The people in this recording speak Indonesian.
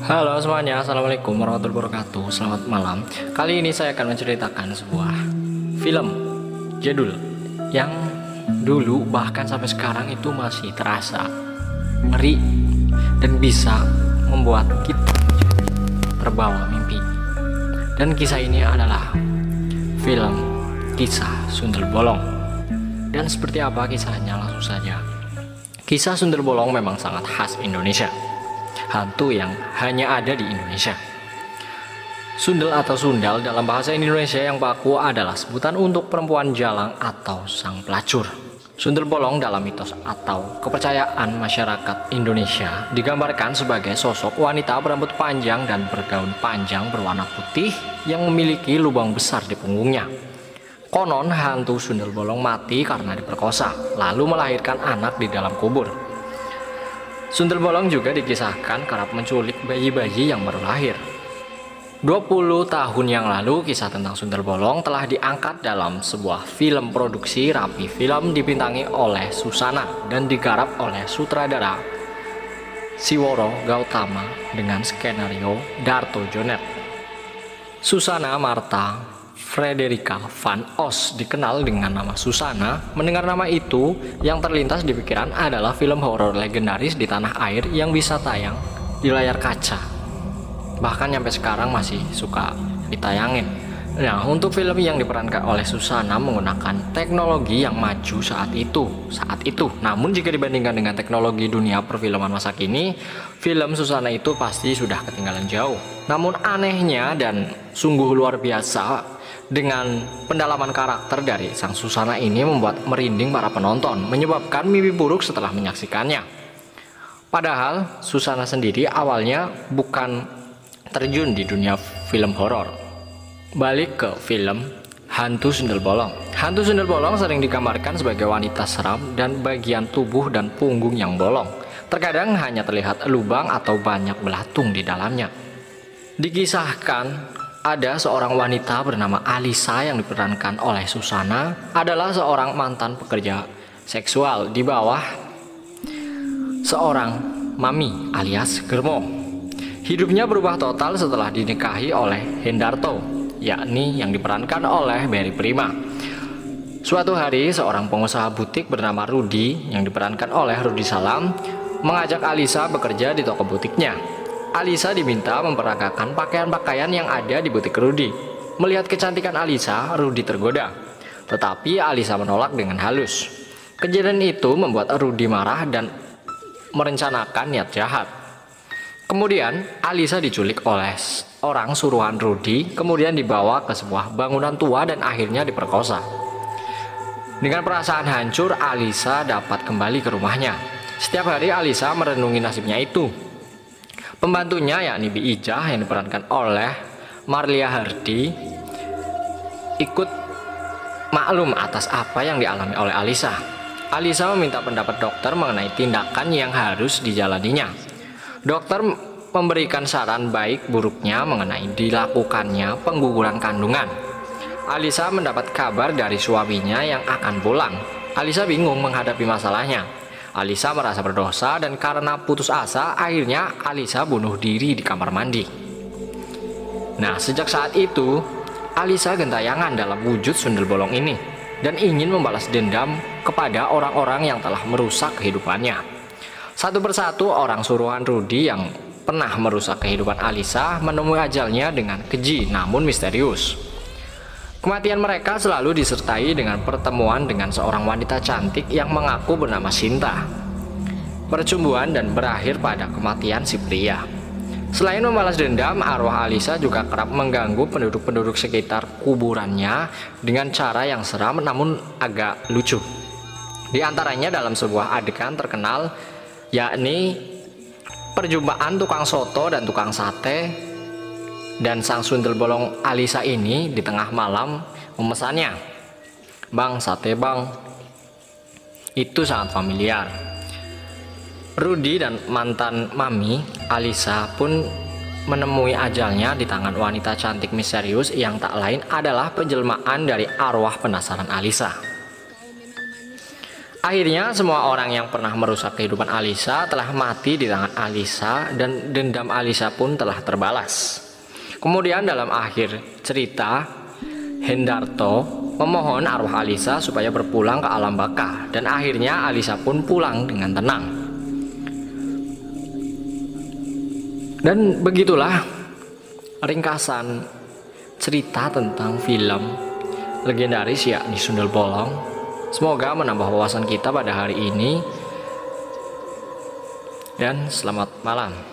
Halo semuanya, assalamualaikum warahmatullahi wabarakatuh. Selamat malam. Kali ini saya akan menceritakan sebuah film jadul yang dulu bahkan sampai sekarang itu masih terasa ngeri dan bisa membuat kita terbawa mimpi. Dan kisah ini adalah film Kisah Sundel Bolong. Dan seperti apa kisahnya, langsung saja. Kisah Sundel Bolong memang sangat khas Indonesia, hantu yang hanya ada di Indonesia. Sundel atau sundal dalam bahasa Indonesia yang baku adalah sebutan untuk perempuan jalang atau sang pelacur. Sundel bolong dalam mitos atau kepercayaan masyarakat Indonesia digambarkan sebagai sosok wanita berambut panjang dan bergaun panjang berwarna putih yang memiliki lubang besar di punggungnya. Konon hantu sundel bolong mati karena diperkosa, lalu melahirkan anak di dalam kubur. Sundel bolong juga dikisahkan kerap menculik bayi-bayi yang baru lahir. 20 tahun yang lalu, kisah tentang sundel bolong telah diangkat dalam sebuah film produksi Rapi Film dibintangi oleh Susana dan digarap oleh sutradara Siworo Gautama dengan skenario Darto Jonet. Susana Marta Frederica Van Os, dikenal dengan nama Susana. Mendengar nama itu, yang terlintas di pikiran adalah film horor legendaris di tanah air yang bisa tayang di layar kaca. Bahkan sampai sekarang masih suka ditayangin. Nah, untuk film yang diperankan oleh Susana menggunakan teknologi yang maju saat itu. Namun jika dibandingkan dengan teknologi dunia perfilman masa kini, film Susana itu pasti sudah ketinggalan jauh. Namun anehnya dan sungguh luar biasa, dengan pendalaman karakter dari sang Susana ini membuat merinding para penonton, menyebabkan mimpi buruk setelah menyaksikannya. Padahal Susana sendiri awalnya bukan terjun di dunia film horor. Balik ke film Hantu Sundel Bolong. Hantu Sundel Bolong sering digambarkan sebagai wanita seram dan bagian tubuh dan punggung yang bolong. Terkadang hanya terlihat lubang atau banyak belatung di dalamnya. Dikisahkan ada seorang wanita bernama Alisa yang diperankan oleh Susana adalah seorang mantan pekerja seksual di bawah seorang mami alias Germo. Hidupnya berubah total setelah dinikahi oleh Hendarto, yakni yang diperankan oleh Berry Prima. Suatu hari seorang pengusaha butik bernama Rudi yang diperankan oleh Rudi Salam mengajak Alisa bekerja di toko butiknya. Alisa diminta memperagakan pakaian-pakaian yang ada di butik Rudi. Melihat kecantikan Alisa, Rudi tergoda. Tetapi Alisa menolak dengan halus. Kejadian itu membuat Rudi marah dan merencanakan niat jahat. Kemudian Alisa diculik oleh orang suruhan Rudi, kemudian dibawa ke sebuah bangunan tua dan akhirnya diperkosa. Dengan perasaan hancur, Alisa dapat kembali ke rumahnya. Setiap hari Alisa merenungi nasibnya itu. Pembantunya yakni Bi Ijah yang diperankan oleh Marlia Hardy ikut maklum atas apa yang dialami oleh Alisa. Alisa meminta pendapat dokter mengenai tindakan yang harus dijalaninya. Dokter memberikan saran baik buruknya mengenai dilakukannya pengguguran kandungan. Alisa mendapat kabar dari suaminya yang akan pulang. Alisa bingung menghadapi masalahnya. Alisa merasa berdosa dan karena putus asa, akhirnya Alisa bunuh diri di kamar mandi. Nah, sejak saat itu, Alisa gentayangan dalam wujud sundel bolong ini dan ingin membalas dendam kepada orang-orang yang telah merusak kehidupannya. Satu persatu orang suruhan Rudi yang pernah merusak kehidupan Alisa menemui ajalnya dengan keji namun misterius. Kematian mereka selalu disertai dengan pertemuan dengan seorang wanita cantik yang mengaku bernama Sinta. Percumbuan dan berakhir pada kematian si pria. Selain membalas dendam, arwah Alisa juga kerap mengganggu penduduk-penduduk sekitar kuburannya dengan cara yang seram namun agak lucu. Di antaranya dalam sebuah adegan terkenal, yakni perjumpaan tukang soto dan tukang sate. Dan sang sundel bolong Alisa ini di tengah malam memesannya, "Bang, sate bang." Itu sangat familiar. Rudi dan mantan mami Alisa pun menemui ajalnya di tangan wanita cantik misterius yang tak lain adalah penjelmaan dari arwah penasaran Alisa. Akhirnya semua orang yang pernah merusak kehidupan Alisa telah mati di tangan Alisa dan dendam Alisa pun telah terbalas. Kemudian dalam akhir cerita, Hendarto memohon arwah Alisa supaya berpulang ke alam baka dan akhirnya Alisa pun pulang dengan tenang. Dan begitulah ringkasan cerita tentang film legendaris yakni Sundel Bolong. Semoga menambah wawasan kita pada hari ini dan selamat malam.